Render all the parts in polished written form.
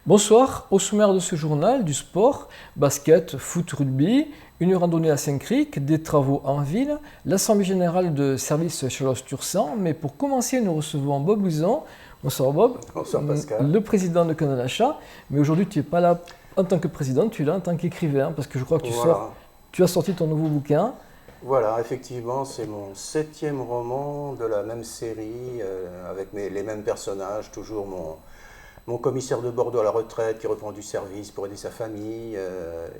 Bonsoir, au sommaire de ce journal, du sport, basket, foot, rugby, une randonnée à Saint-Cric, des travaux en ville, l'Assemblée générale de service Chalosse-Tursan. Mais pour commencer, nous recevons Bob Louison. Bonsoir Bob. Bonsoir Pascal. Le président de Canal Achat. Mais aujourd'hui, tu n'es pas là en tant que président, tu es là en tant qu'écrivain, parce que je crois que tu as sorti ton nouveau bouquin. Voilà, effectivement, c'est mon 7e roman de la même série, avec les mêmes personnages, toujours mon commissaire de Bordeaux à la retraite qui reprend du service pour aider sa famille,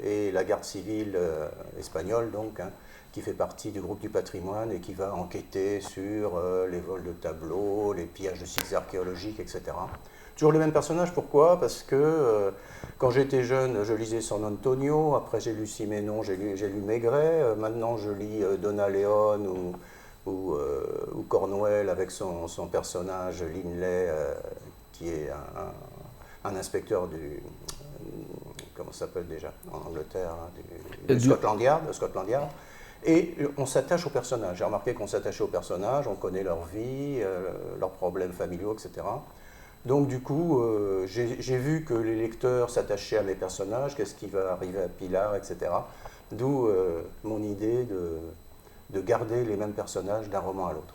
et la garde civile espagnole, donc, qui fait partie du groupe du patrimoine et qui va enquêter sur les vols de tableaux, les pillages de sites archéologiques, etc. Toujours les mêmes personnages, pourquoi? Parce que quand j'étais jeune, je lisais San Antonio, après j'ai lu Siménon, j'ai lu Maigret, maintenant je lis Donna Leon ou Cornwell avec son personnage Linley, qui est un inspecteur du... Comment ça s'appelle déjà en Angleterre, du Scotland Yard. Et on s'attache aux personnages. J'ai remarqué qu'on s'attachait aux personnages, on connaît leur vie, leurs problèmes familiaux, etc. Donc du coup, j'ai vu que les lecteurs s'attachaient à mes personnages, qu'est-ce qui va arriver à Pilar, etc. D'où mon idée de garder les mêmes personnages d'un roman à l'autre.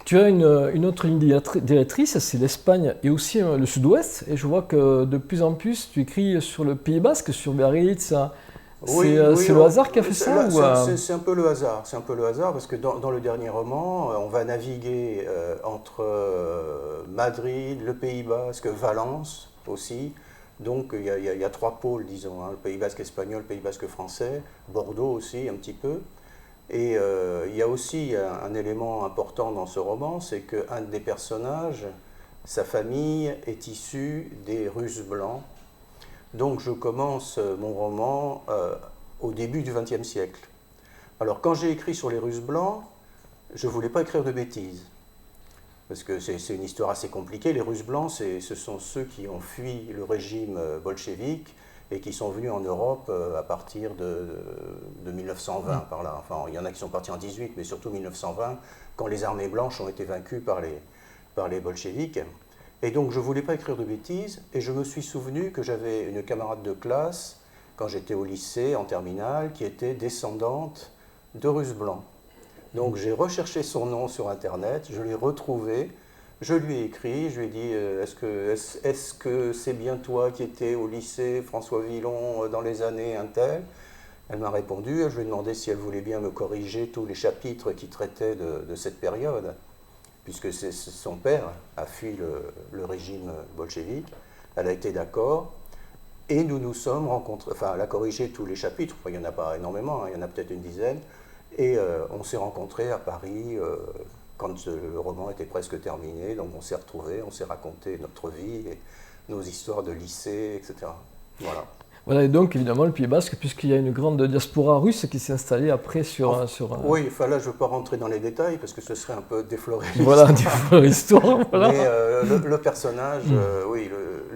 Tu as une autre ligne directrice, c'est l'Espagne et aussi le Sud-Ouest. Et je vois que de plus en plus, tu écris sur le Pays Basque, sur Biarritz. C'est le hasard qui a fait ça C'est un peu le hasard. C'est un peu le hasard parce que dans le dernier roman, on va naviguer entre Madrid, le Pays Basque, Valence aussi. Donc il y a 3 pôles, disons, le Pays Basque espagnol, le Pays Basque français, Bordeaux aussi un petit peu. Et il y a aussi un élément important dans ce roman, c'est qu'un des personnages, sa famille est issue des Russes blancs. Donc je commence mon roman au début du XXe siècle. Alors quand j'ai écrit sur les Russes blancs, je ne voulais pas écrire de bêtises. Parce que c'est une histoire assez compliquée. Les Russes blancs, ce sont ceux qui ont fui le régime bolchevique et qui sont venus en Europe à partir de 1920 par là. Enfin, il y en a qui sont partis en 18, mais surtout 1920, quand les armées blanches ont été vaincues par les bolcheviks. Et donc je ne voulais pas écrire de bêtises, et je me suis souvenu que j'avais une camarade de classe, quand j'étais au lycée, en terminale, qui était descendante de Russes blancs. Donc j'ai recherché son nom sur Internet, je l'ai retrouvé, je lui ai écrit, je lui ai dit est-ce que c'est bien toi qui étais au lycée François Villon dans les années un tel? Elle m'a répondu, je lui ai demandé si elle voulait bien me corriger tous les chapitres qui traitaient de cette période, puisque son père a fui le régime bolchevique. Elle a été d'accord, et nous nous sommes rencontrés, enfin elle a corrigé tous les chapitres, il n'y en a pas énormément, il y en a peut-être une dizaine, et on s'est rencontrés à Paris quand le roman était presque terminé, donc on s'est retrouvés, on s'est raconté notre vie, et nos histoires de lycée, etc. Voilà. Voilà, et donc évidemment le Pays Basque, puisqu'il y a une grande diaspora russe qui s'est installée après sur... Oui, enfin là je ne veux pas rentrer dans les détails parce que ce serait un peu déflorer l'histoire. Voilà. Mais le personnage, oui,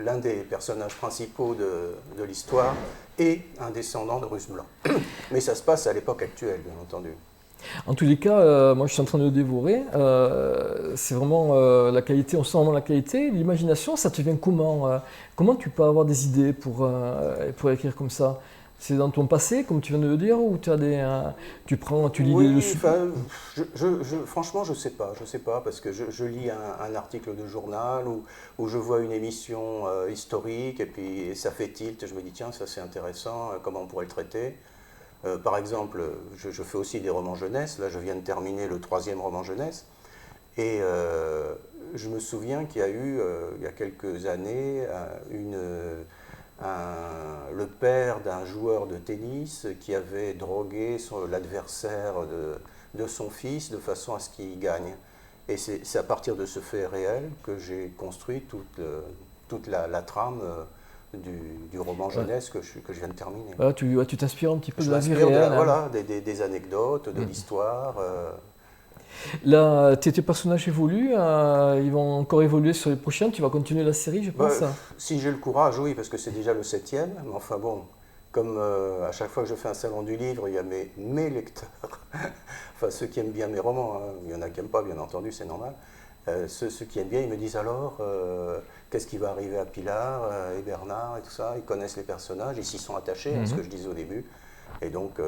l'un des personnages principaux de l'histoire est un descendant de Russes blancs. Mais ça se passe à l'époque actuelle, bien entendu. En tous les cas, moi je suis en train de le dévorer. C'est vraiment la qualité, on sent vraiment la qualité. L'imagination, ça te vient comment? Comment tu peux avoir des idées pour écrire comme ça? C'est dans ton passé, comme tu viens de le dire, ou tu lis oui, franchement, je sais pas, parce que je lis un article de journal où je vois une émission historique et puis ça fait tilt. Je me dis tiens, ça c'est intéressant, comment on pourrait le traiter? Par exemple, je fais aussi des romans jeunesse. Là, je viens de terminer le 3e roman jeunesse. Et je me souviens qu'il y a eu, il y a quelques années, le père d'un joueur de tennis qui avait drogué l'adversaire de son fils de façon à ce qu'il gagne. Et c'est à partir de ce fait réel que j'ai construit toute la trame du roman jeunesse que je viens de terminer. Voilà, tu t'inspires un petit peu de la vie réelle. Voilà, des anecdotes, de l'histoire. Là, tes personnages évoluent, ils vont encore évoluer sur les prochains, tu vas continuer la série, je pense. Si j'ai le courage, oui, parce que c'est déjà le 7e, mais enfin bon, comme à chaque fois que je fais un salon du livre, il y a mes lecteurs, enfin ceux qui aiment bien mes romans, il y en a qui n'aiment pas, bien entendu, c'est normal. Ceux qui aiment bien, ils me disent alors, qu'est-ce qui va arriver à Pilar et Bernard et tout ça. Ils connaissent les personnages, ils s'y sont attachés, à ce que je disais au début. Et donc,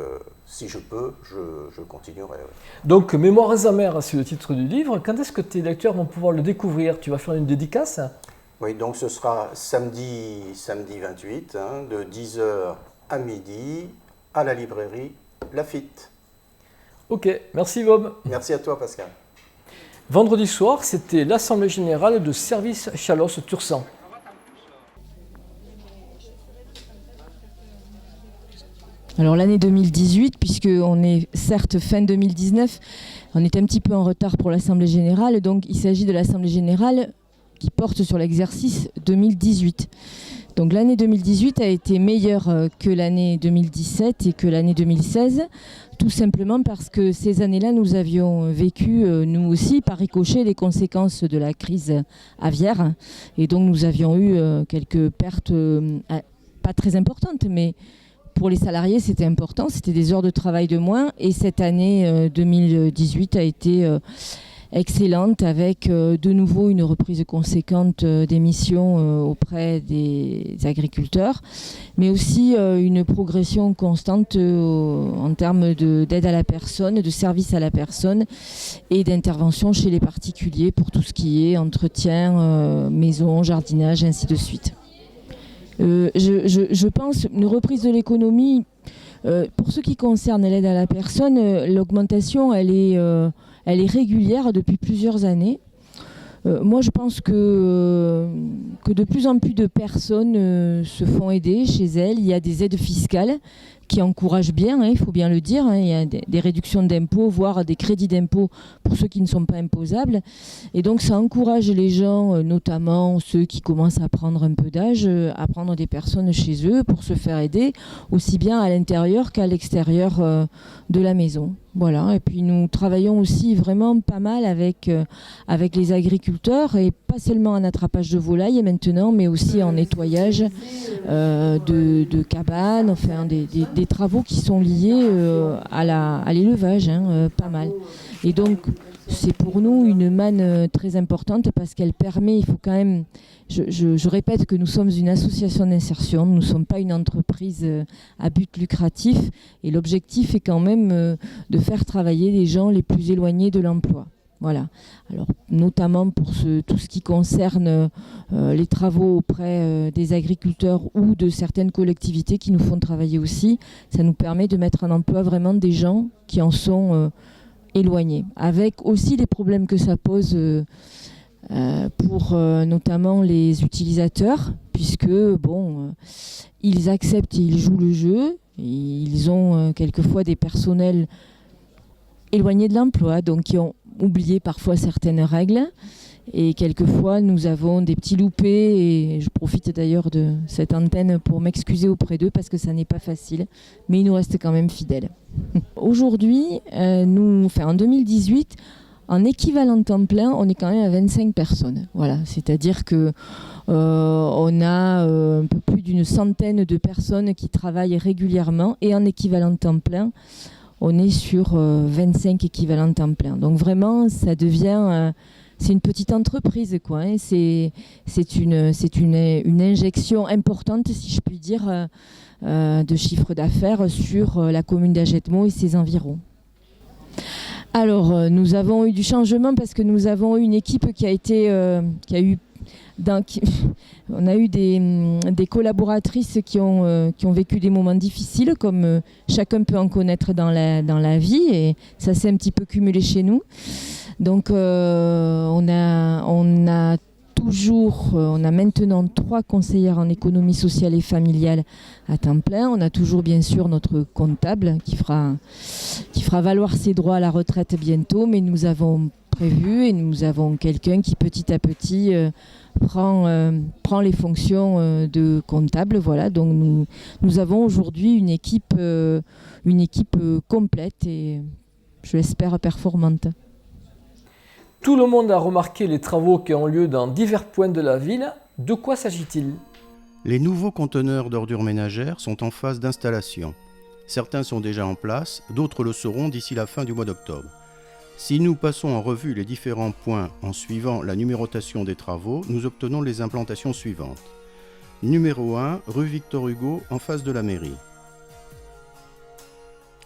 si je peux, je continuerai. Ouais. Donc, Mémoires amères, c'est le titre du livre. Quand est-ce que tes lecteurs vont pouvoir le découvrir? Tu vas faire une dédicace? Oui, donc ce sera samedi 28, de 10h à midi, à la librairie Laffitte. Ok, merci Bob. Merci à toi Pascal. Vendredi soir, c'était l'Assemblée Générale de Service Chalosse-Tursan. Alors l'année 2018, puisqu'on est certes fin 2019, on est un petit peu en retard pour l'Assemblée Générale, donc il s'agit de l'Assemblée Générale qui porte sur l'exercice 2018. Donc l'année 2018 a été meilleure que l'année 2017 et que l'année 2016, tout simplement parce que ces années-là, nous avions vécu, nous aussi, par ricochet, les conséquences de la crise aviaire. Et donc nous avions eu quelques pertes, pas très importantes, mais pour les salariés, c'était important, c'était des heures de travail de moins. Et cette année 2018 a été excellente, avec de nouveau une reprise conséquente des missions auprès des agriculteurs, mais aussi une progression constante en termes d'aide à la personne, de service à la personne et d'intervention chez les particuliers pour tout ce qui est entretien, maison, jardinage, ainsi de suite. Je pense une reprise de l'économie, pour ce qui concerne l'aide à la personne, l'augmentation elle est régulière depuis plusieurs années. Moi je pense que de plus en plus de personnes se font aider chez elles. Il y a des aides fiscales qui encouragent bien, il faut bien le dire. Il y a des réductions d'impôts, voire des crédits d'impôts pour ceux qui ne sont pas imposables. Et donc ça encourage les gens, notamment ceux qui commencent à prendre un peu d'âge, à prendre des personnes chez eux pour se faire aider, aussi bien à l'intérieur qu'à l'extérieur de la maison. Voilà. Et puis nous travaillons aussi vraiment pas mal avec les agriculteurs, et pas seulement en attrapage de volailles maintenant, mais aussi en nettoyage de cabanes, enfin des travaux qui sont liés à l'élevage, pas mal. Et donc c'est pour nous une manne très importante, parce qu'elle permet, il faut quand même, je répète que nous sommes une association d'insertion, nous ne sommes pas une entreprise à but lucratif, et l'objectif est quand même de faire travailler les gens les plus éloignés de l'emploi. Voilà. Alors, notamment pour tout ce qui concerne les travaux auprès des agriculteurs ou de certaines collectivités qui nous font travailler aussi, ça nous permet de mettre en emploi vraiment des gens qui en sont éloignés, avec aussi les problèmes que ça pose pour notamment les utilisateurs, puisque ils acceptent et ils jouent le jeu, et ils ont quelquefois des personnels éloignés de l'emploi, donc qui ont oublié parfois certaines règles, et quelquefois nous avons des petits loupés, et je profite d'ailleurs de cette antenne pour m'excuser auprès d'eux, parce que ça n'est pas facile, mais ils nous restent quand même fidèles. Aujourd'hui, en 2018, en équivalent temps plein, on est quand même à 25 personnes. Voilà, c'est-à-dire que on a un peu plus d'une centaine de personnes qui travaillent régulièrement, et en équivalent temps plein, on est sur 25 équivalents temps plein. Donc vraiment, ça devient, c'est une petite entreprise, quoi. C'est une injection importante, si je puis dire, de chiffre d'affaires sur la commune d'Agetmau et ses environs. Alors, nous avons eu du changement, parce que nous avons eu une équipe on a eu des collaboratrices qui ont vécu des moments difficiles, comme chacun peut en connaître dans la vie, et ça s'est un petit peu cumulé chez nous. Donc on a maintenant 3 conseillères en économie sociale et familiale à temps plein. On a toujours bien sûr notre comptable qui fera valoir ses droits à la retraite bientôt, mais nous avons prévu, et nous avons quelqu'un qui petit à petit prend les fonctions de comptable. Voilà, donc nous avons aujourd'hui une équipe complète, et je l'espère performante. Tout le monde a remarqué les travaux qui ont lieu dans divers points de la ville. De quoi s'agit-il ? Les nouveaux conteneurs d'ordures ménagères sont en phase d'installation. Certains sont déjà en place, d'autres le seront d'ici la fin du mois d'octobre. Si nous passons en revue les différents points en suivant la numérotation des travaux, nous obtenons les implantations suivantes. Numéro 1, rue Victor Hugo, en face de la mairie.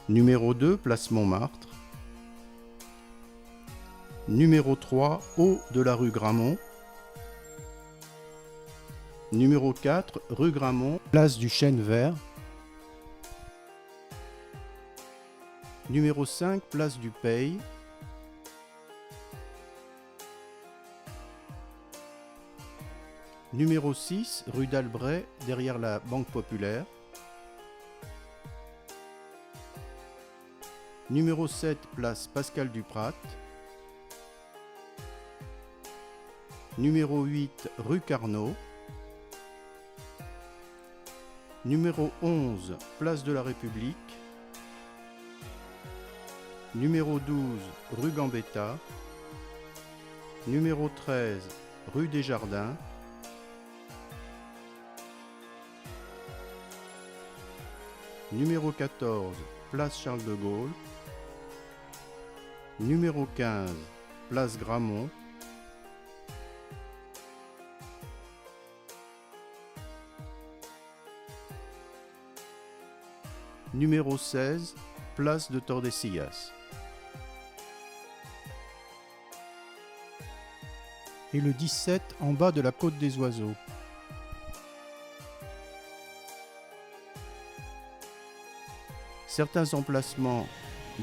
Numéro 2, place Montmartre. Numéro 3, haut de la rue Gramont. Numéro 4, rue Gramont, place du Chêne Vert. Numéro 5, place du Peil. Numéro 6, rue d'Albret, derrière la Banque Populaire. Numéro 7, place Pascal Duprat. Numéro 8, rue Carnot. Numéro 11, place de la République. Numéro 12, rue Gambetta. Numéro 13, rue des Jardins. Numéro 14, place Charles de Gaulle. Numéro 15, place Gramont. Numéro 16, place de Tordesillas. Et le 17 en bas de la Côte des Oiseaux. Certains emplacements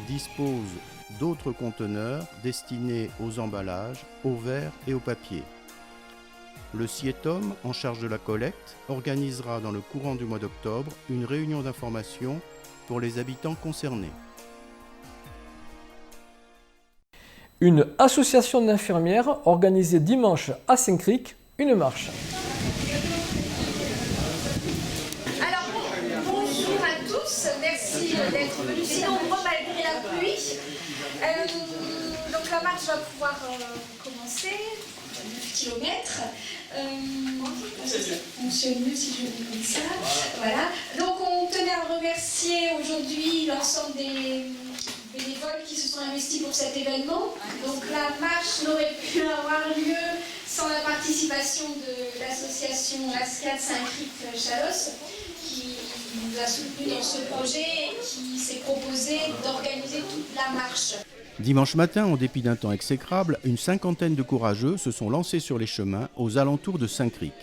disposent d'autres conteneurs destinés aux emballages, aux verres et au papier. Le SIETOM, en charge de la collecte, organisera dans le courant du mois d'octobre une réunion d'information pour les habitants concernés. Une association d'infirmières organisait dimanche à Saint-Cricq une marche. Bonjour à tous, merci d'être venus si nombreux malgré la pluie. Donc la marche va pouvoir commencer, 9 km. Fonctionne mieux si je le dis comme ça. Voilà. Donc on tenait à remercier aujourd'hui l'ensemble des bénévoles qui se sont investis pour cet événement. Donc la marche n'aurait pu avoir lieu sans la participation de l'association Lascade Saint-Cricq-Chalosse qui nous a soutenus dans ce projet et qui s'est proposé d'organiser toute la marche. Dimanche matin, en dépit d'un temps exécrable, une cinquantaine de courageux se sont lancés sur les chemins aux alentours de Saint-Cricq.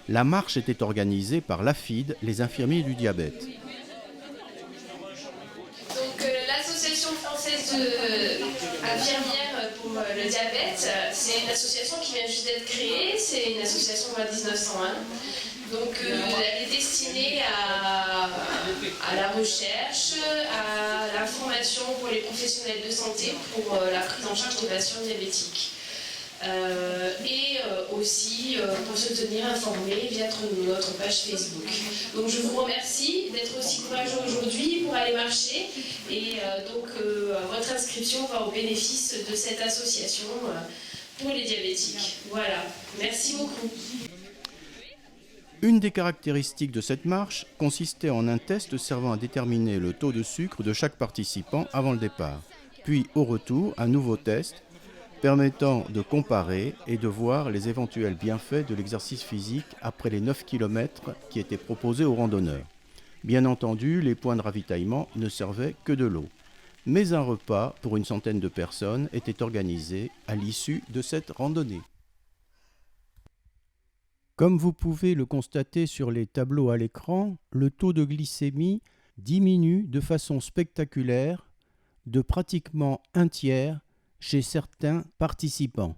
La marche était organisée par l'AFID, les infirmiers du diabète. Donc l'association française infirmière pour le diabète, c'est une association qui vient juste d'être créée, c'est une association de 1901. Donc elle est destinée à la recherche, à l'information pour les professionnels de santé pour la prise en charge des patients diabétiques. Et aussi pour se tenir informés via notre page Facebook. Donc je vous remercie d'être aussi courageux aujourd'hui pour aller marcher et votre inscription va au bénéfice de cette association pour les diabétiques. Voilà, merci beaucoup. Une des caractéristiques de cette marche consistait en un test servant à déterminer le taux de sucre de chaque participant avant le départ. Puis au retour, un nouveau test permettant de comparer et de voir les éventuels bienfaits de l'exercice physique après les 9 km qui étaient proposés aux randonneurs. Bien entendu, les points de ravitaillement ne servaient que de l'eau. Mais un repas pour une centaine de personnes était organisé à l'issue de cette randonnée. Comme vous pouvez le constater sur les tableaux à l'écran, le taux de glycémie diminue de façon spectaculaire de pratiquement un tiers chez certains participants.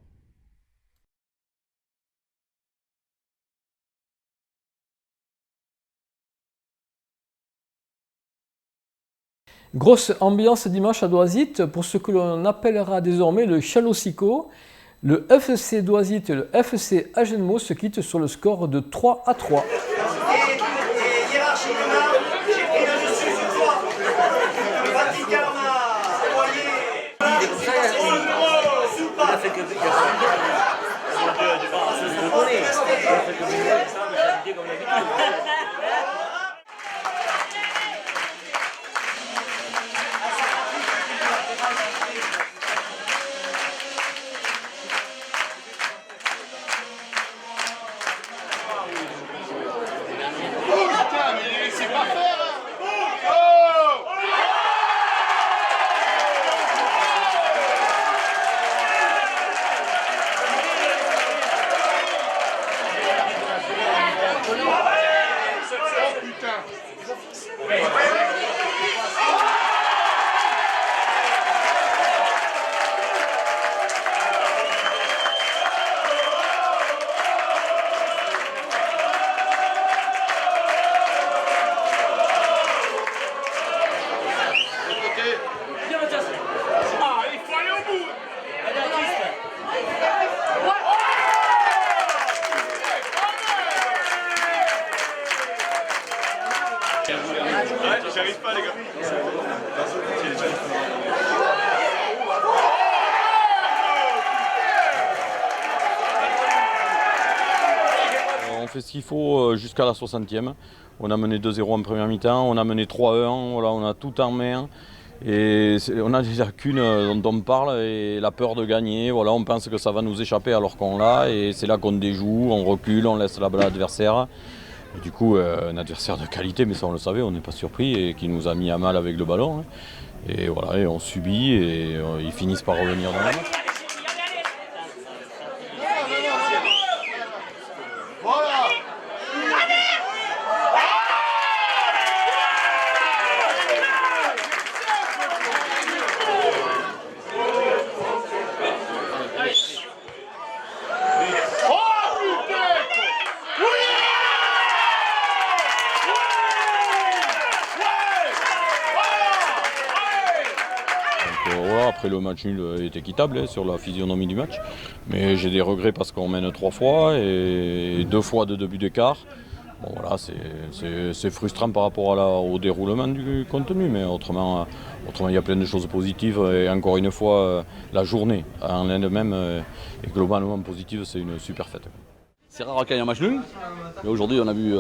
Grosse ambiance dimanche à Doisite pour ce que l'on appellera désormais le Chalossico. Le FC Doisite et le FC Agenmo se quittent sur le score de 3-3. Et hiérarchiquement, j'ai pris le dessus sur toi. Patrick Karma, J'y arrive pas, les gars. On fait ce qu'il faut jusqu'à la 60e. On a mené 2-0 en première mi-temps, on a mené 3-1, voilà, on a tout en main. Et on a des lacunes dont on parle et la peur de gagner. Voilà, on pense que ça va nous échapper alors qu'on l'a. Et c'est là qu'on déjoue, on recule, on laisse la balle à l'adversaire. Et du coup, un adversaire de qualité, mais ça on le savait, on n'est pas surpris, et qui nous a mis à mal avec le ballon. Et voilà, et on subit et ils finissent par revenir dans le match. Voilà, après le match nul est équitable sur la physionomie du match, mais j'ai des regrets parce qu'on mène 3 fois et 2 fois de 2 buts d'écart. Bon, voilà, c'est frustrant par rapport au déroulement du contenu, mais autrement il y a plein de choses positives et encore une fois la journée en elle-même est globalement positive, c'est une super fête. C'est rare qu'il y ait un match nul, mais aujourd'hui on a vu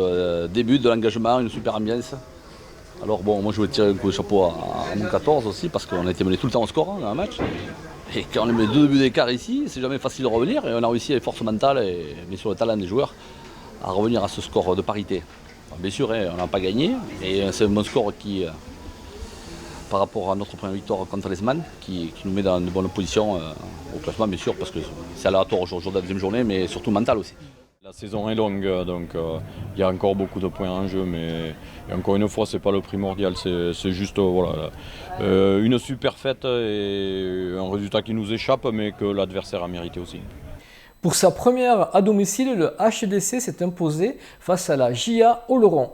des buts, de l'engagement, une super ambiance. Alors bon, moi je voulais tirer un coup de chapeau à mon 14 aussi, parce qu'on a été mené tout le temps au score dans un match. Et quand on met 2 buts d'écart ici, c'est jamais facile de revenir, et on a réussi avec force mentale et bien sûr le talent des joueurs à revenir à ce score de parité. Alors, bien sûr, on n'a pas gagné, et c'est un bon score qui, par rapport à notre première victoire contre l'Esman, qui nous met dans de bonnes positions au classement, bien sûr, parce que c'est aléatoire aujourd'hui de la deuxième journée, mais surtout mental aussi. La saison est longue, donc il y a encore beaucoup de points en jeu, mais encore une fois, ce n'est pas le primordial, c'est juste voilà, une super fête et un résultat qui nous échappe, mais que l'adversaire a mérité aussi. Pour sa première à domicile, le HDC s'est imposé face à la JA Oloron.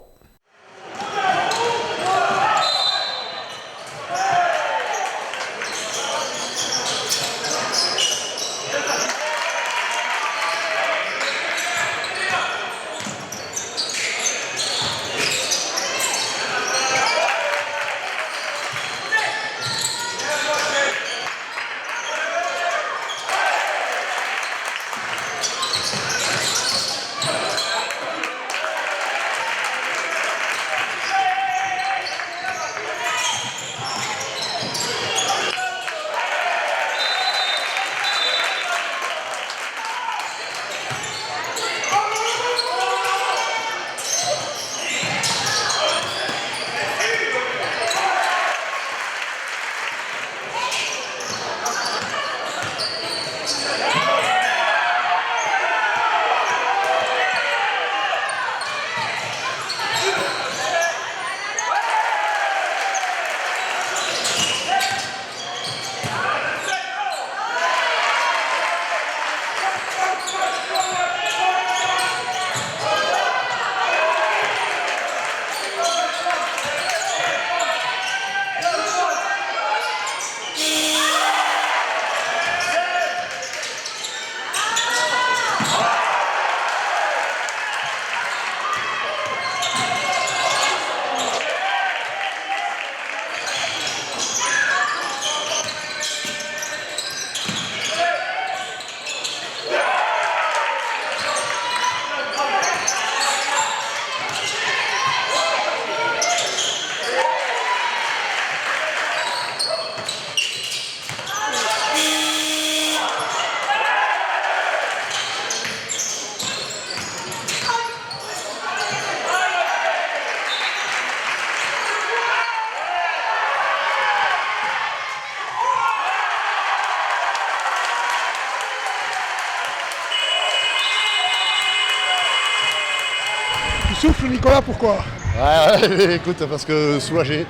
Souffle Nicolas, pourquoi? Ouais, écoute, parce que soulagé,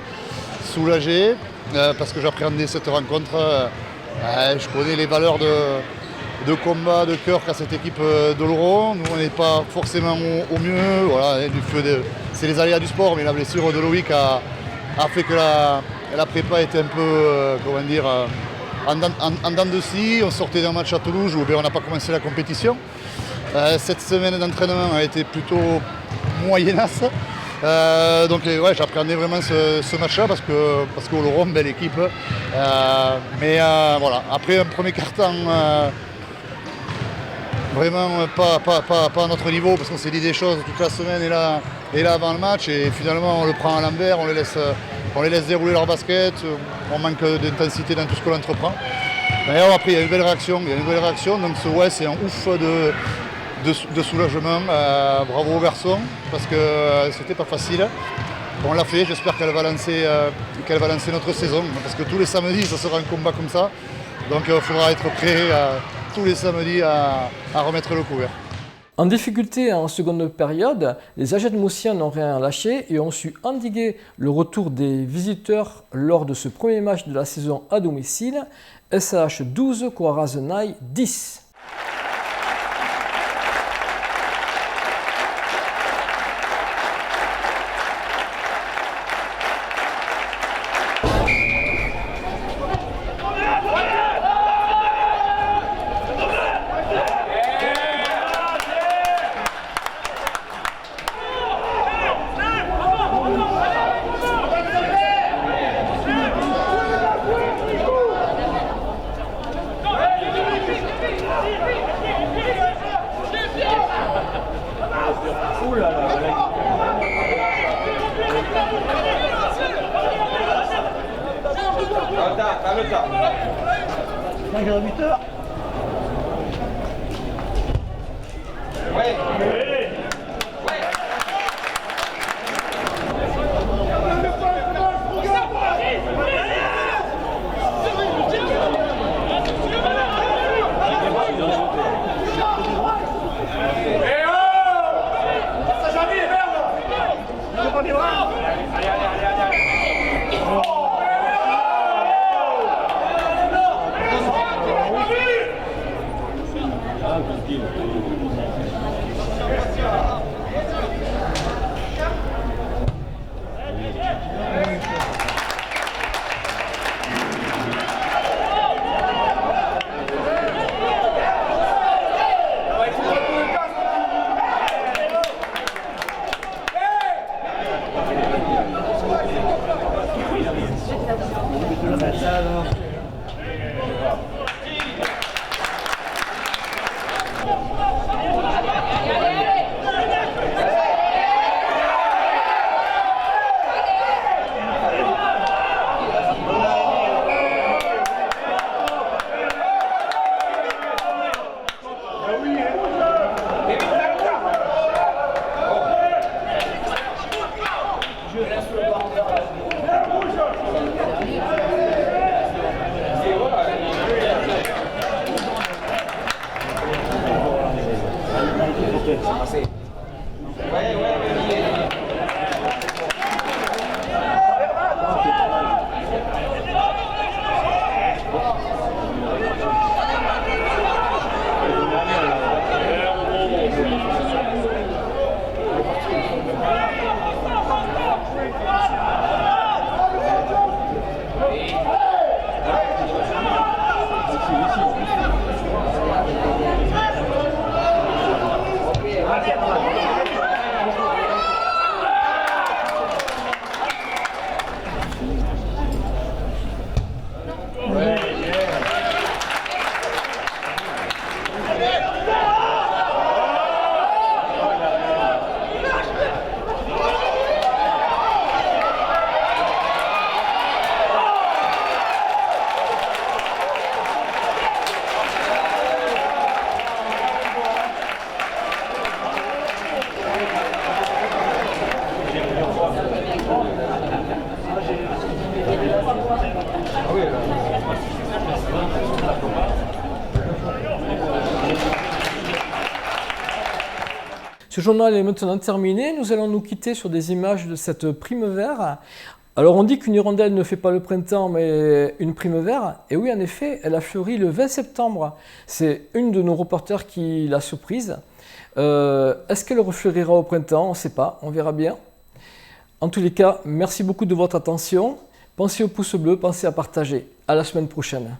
parce que j'appréhendais cette rencontre. Je connais les valeurs de combat, de cœur qu'a cette équipe d'Oloron. Nous, on n'est pas forcément au mieux. Voilà, c'est les aléas du sport, mais la blessure de Loïc a fait que la prépa était un peu, en dents de scie. On sortait d'un match à Toulouse où on n'a pas commencé la compétition. Cette semaine d'entraînement a été plutôt moyennasse. Donc ouais, j'appréhendais vraiment ce match-là parce qu'Oloron, belle équipe. Mais voilà, après un premier quart-temps vraiment pas à notre niveau parce qu'on s'est dit des choses toute la semaine et là avant le match et finalement on le prend à l'envers, on les laisse dérouler leur basket, on manque d'intensité dans tout ce que l'on entreprend. D'ailleurs après il y a une belle réaction, donc c'est un ouf de soulagement, bravo aux garçons parce que c'était pas facile. On l'a fait, j'espère qu'elle va lancer notre saison parce que tous les samedis ça sera un combat comme ça, donc il faudra être prêt tous les samedis à remettre le couvert. En difficulté en seconde période, les Agents Moussiens n'ont rien lâché et ont su endiguer le retour des visiteurs lors de ce premier match de la saison à domicile. SH 12, Coarazenay 10. Ce journal est maintenant terminé. Nous allons nous quitter sur des images de cette Primevère. Alors on dit qu'une hirondelle ne fait pas le printemps, mais une Primevère. Et oui, en effet, elle a fleuri le 20 septembre. C'est une de nos reporters qui l'a surprise. Est-ce qu'elle refleurira au printemps? On ne sait pas, on verra bien. En tous les cas, merci beaucoup de votre attention. Pensez au pouce bleu, pensez à partager. À la semaine prochaine.